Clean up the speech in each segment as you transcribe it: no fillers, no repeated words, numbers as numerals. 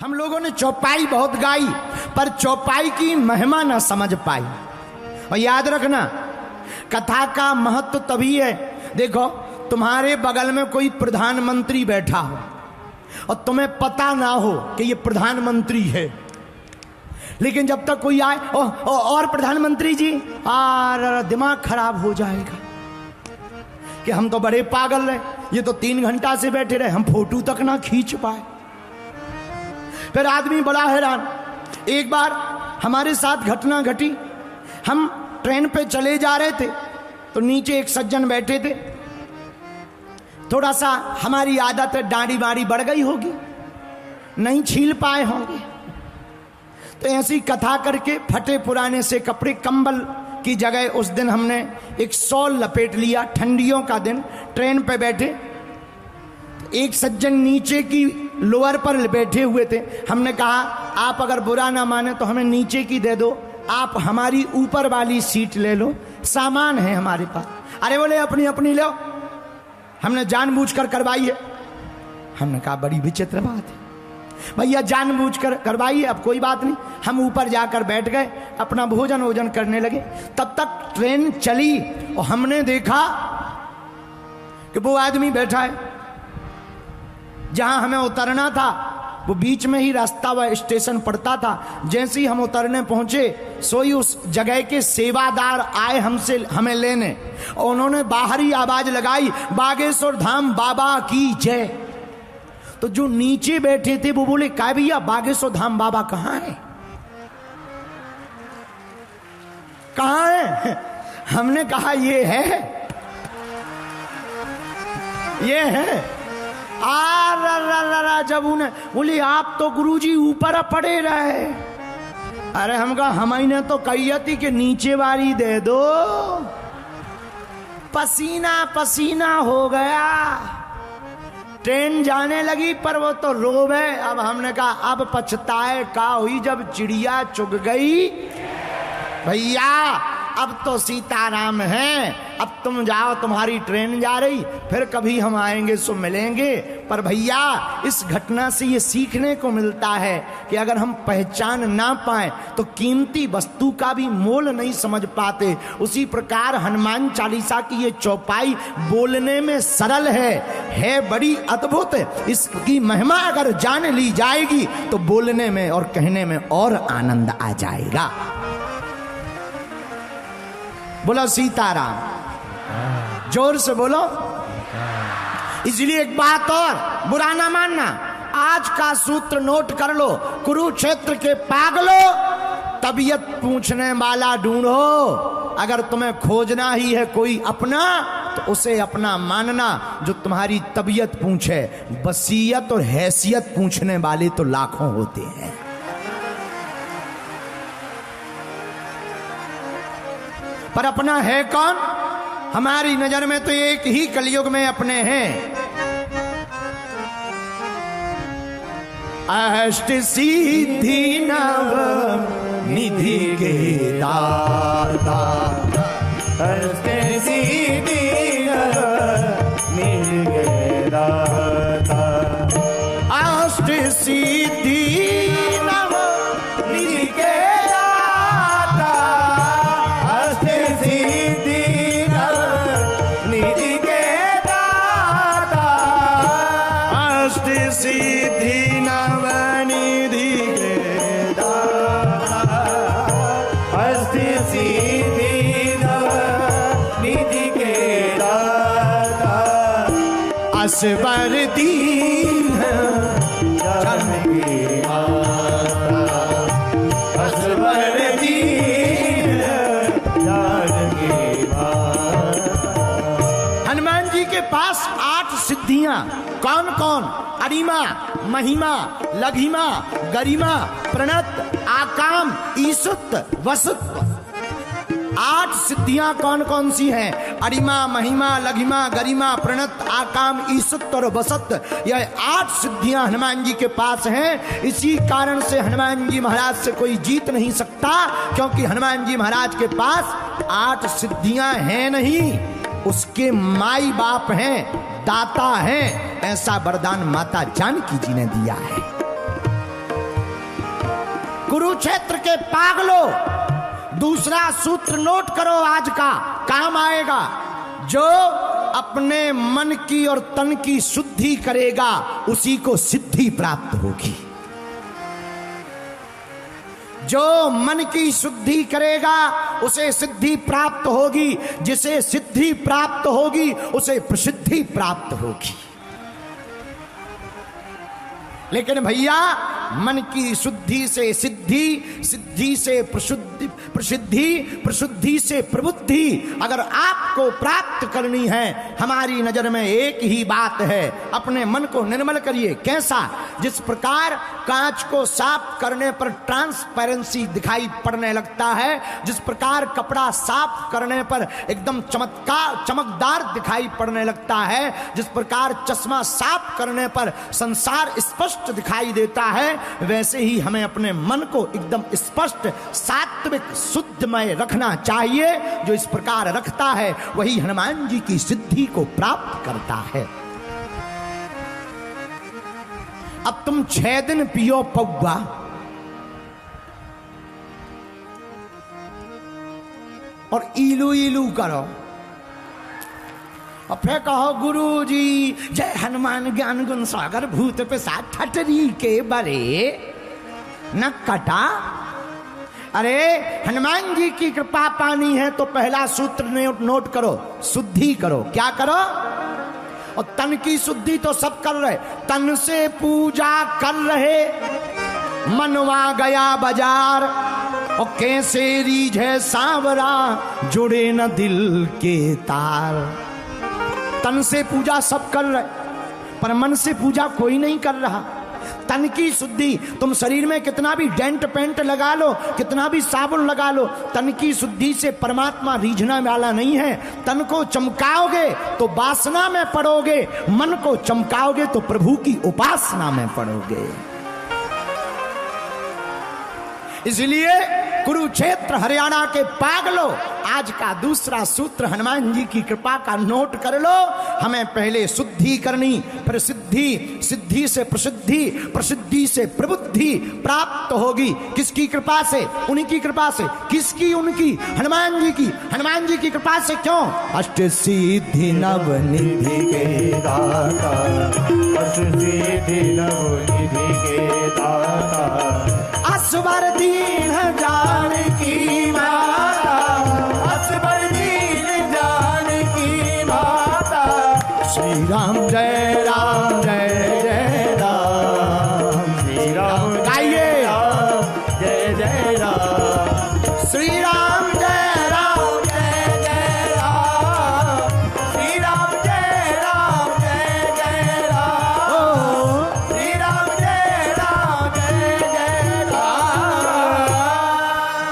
हम लोगों ने चौपाई बहुत गाई पर चौपाई की महिमा ना समझ पाई। और याद रखना कथा का महत्व तभी है, देखो तुम्हारे बगल में कोई प्रधानमंत्री बैठा हो और तुम्हें पता ना हो कि ये प्रधानमंत्री है, लेकिन जब तक कोई आए और प्रधानमंत्री जी दिमाग खराब हो जाएगा कि हम तो बड़े पागल रहे, ये तो 3 घंटा से बैठे रहे, हम फोटो तक ना खींच पाए। फिर आदमी बड़ा हैरान। एक बार हमारे साथ घटना घटी, हम ट्रेन पे चले जा रहे थे तो नीचे एक सज्जन बैठे थे, थोड़ा सा हमारी आदत है दाढ़ी बाड़ी बढ़ गई होगी, नहीं छील पाए होंगे, तो ऐसी कथा करके फटे पुराने से कपड़े कंबल की जगह उस दिन हमने एक शॉल लपेट लिया। ठंडियों का दिन ट्रेन पे बैठे, एक सज्जन नीचे की लोअर पर बैठे हुए थे। हमने कहा आप अगर बुरा ना माने तो हमें नीचे की दे दो, आप हमारी ऊपर वाली सीट ले लो, सामान है हमारे पास। अरे बोले अपनी अपनी लो, हमने जानबूझकर करवाई है। हमने कहा बड़ी विचित्र बात है भैया, जानबूझकर करवाई है, अब कोई बात नहीं। हम ऊपर जाकर बैठ गए, अपना भोजन वोजन करने लगे। तब तक ट्रेन चली और हमने देखा कि वो आदमी बैठा है जहां हमें उतरना था, वो बीच में ही रास्ता व स्टेशन पड़ता था। जैसे ही हम उतरने पहुंचे सोई उस जगह के सेवादार आए हमें लेने, और उन्होंने बाहरी आवाज लगाई बागेश्वर धाम बाबा की जय। तो जो नीचे बैठे थे वो बोले क्या भैया बागेश्वर धाम बाबा कहाँ है, कहाँ है? हमने कहा ये है, ये है। जब उन्हें बोली आप तो गुरुजी ऊपर पड़े रहे। अरे हम कहा हमने तो कही थी कि नीचे वाली दे दो, पसीना पसीना हो गया। ट्रेन जाने लगी पर वो तो रोवे। अब हमने कहा अब पछताए का हुई जब चिड़िया चुग गई। भैया अब तो सीताराम है, अब तुम जाओ, तुम्हारी ट्रेन जा रही, फिर कभी हम आएंगे सो मिलेंगे। पर भैया इस घटना से ये सीखने को मिलता है कि अगर हम पहचान ना पाए तो कीमती वस्तु का भी मोल नहीं समझ पाते। उसी प्रकार हनुमान चालीसा की ये चौपाई बोलने में सरल है बड़ी अद्भुत। इसकी महिमा अगर जान ली जाएगी तो बोलने में और कहने में और आनंद आ जाएगा। बोलो सीताराम, जोर से बोलो। इसलिए एक बात और, बुरा ना मानना, आज का सूत्र नोट कर लो, कुरुक्षेत्र के पागलो तबीयत पूछने वाला ढूंढो। अगर तुम्हें खोजना ही है कोई अपना तो उसे अपना मानना जो तुम्हारी तबीयत पूछे। वसीयत और हैसियत पूछने वाले तो लाखों होते हैं। पर अपना है कौन? हमारी नजर में तो एक ही कलयुग में अपने हैं। अष्ट सिद्धि नव निधि के दाता, अष्ट सिद्धि नव निधि के दाता, अष्ट सिद्धि नव निधि के सिद्धि नवनिधि के दाता, अष्ट सिद्धि नवनिधि के दाता, असवर दीन जानकी माता, असवर दीन जानकी माता। हनुमान जी के पास 8 सिद्धियां कौन कौन? अरिमा, महिमा, लघिमा, गरिमा, प्रणत, आकाम, ईसुत, वसुत। 8 सिद्धियां कौन कौन सी हैं? अरिमा, महिमा, लघिमा, गरिमा, प्रणत, आकाम, ईसुत और वसुत। यह 8 सिद्धियां हनुमान जी के पास हैं। इसी कारण से हनुमान जी महाराज से कोई जीत नहीं सकता, क्योंकि हनुमान जी महाराज के पास 8 सिद्धियां हैं नहीं, उसके माई बाप हैं, दाता हैं। ऐसा वरदान माता जानकी जी ने दिया है। कुरुक्षेत्र के पागलों, दूसरा सूत्र नोट करो, आज का काम आएगा। जो अपने मन की और तन की शुद्धि करेगा उसी को सिद्धि प्राप्त होगी। जो मन की शुद्धि करेगा उसे सिद्धि प्राप्त होगी, जिसे सिद्धि प्राप्त होगी उसे प्रसिद्धि प्राप्त होगी। लेकिन भैया मन की शुद्धि से सिद्धि, सिद्धि से प्रसिद्धि, प्रसिद्धि से प्रबुद्धि अगर आपको प्राप्त करनी है, हमारी नजर में एक ही बात है, अपने मन को निर्मल करिए। कैसा? जिस प्रकार कांच को साफ करने पर ट्रांसपेरेंसी दिखाई पड़ने लगता है, जिस प्रकार कपड़ा साफ करने पर एकदम चमकदार दिखाई पड़ने लगता है, जिस प्रकार चश्मा साफ करने पर संसार स्पष्ट दिखाई देता है, वैसे ही हमें अपने मन को एकदम स्पष्ट, सात्विक, शुद्धमय रखना चाहिए। जो इस प्रकार रखता है वही हनुमान जी की सिद्धि को प्राप्त करता है। अब तुम 6 दिन पियो पौवा, और इलू इलू करो, और फिर कहो गुरु जी जय हनुमान ज्ञान गुण सागर भूत पिशाच ठटरी के बरे न कटा। अरे हनुमान जी की कृपा पानी है तो पहला सूत्र नोट करो, शुद्धि करो। क्या करो? और तन की शुद्धि तो सब कर रहे, तन से पूजा कर रहे, मनवा गया बाजार, और कैसे रीझे सांवरा जुड़े न दिल के तार। तन से पूजा सब कर रहे, पर मन से पूजा कोई नहीं कर रहा। तन की शुद्धि, तुम शरीर में कितना भी डेंट पेंट लगा लो, कितना भी साबुन लगा लो, तन की शुद्धि से परमात्मा रीझना वाला नहीं है। तन को चमकाओगे तो वासना में पड़ोगे, मन को चमकाओगे तो प्रभु की उपासना में पड़ोगे। इसलिए कुरुक्षेत्र हरियाणा के पागलों, आज का दूसरा सूत्र हनुमान जी की कृपा का नोट कर लो। हमें पहले शुद्धि करनी, फिर सिद्धि, सिद्धि से प्रसिद्धि, प्रसिद्धि से प्रबुद्धि प्राप्त होगी। किसकी कृपा से? उन्हीं की कृपा से। किसकी? उनकी, हनुमान जी की। हनुमान जी की कृपा से। क्यों? अष्ट सिद्धि नवनिधि के दाता, अष्ट सिद्धि नवनिधि के दाता, असबर दीन जानकी माता, असबर दीन जानकी माता। श्री राम जय राम जय जय राम, श्री राम गाइए जय जय राम, श्री राम जय राम जय जय राम, श्री राम जय राम जय जय राम, श्री राम जय राम जय जय राम।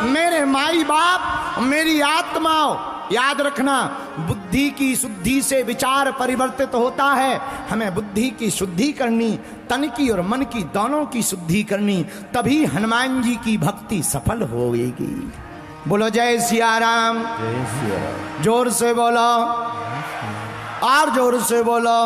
मेरे माई बाप, मेरी आत्माओं, याद रखना, बुद्धि की शुद्धि से विचार परिवर्तित होता है। हमें बुद्धि की शुद्धि करनी, तन की और मन की दोनों की शुद्धि करनी, तभी हनुमान जी की भक्ति सफल होगी। बोलो जय सिया राम, जय सिया राम। जोर से बोलो, और जोर से बोलो।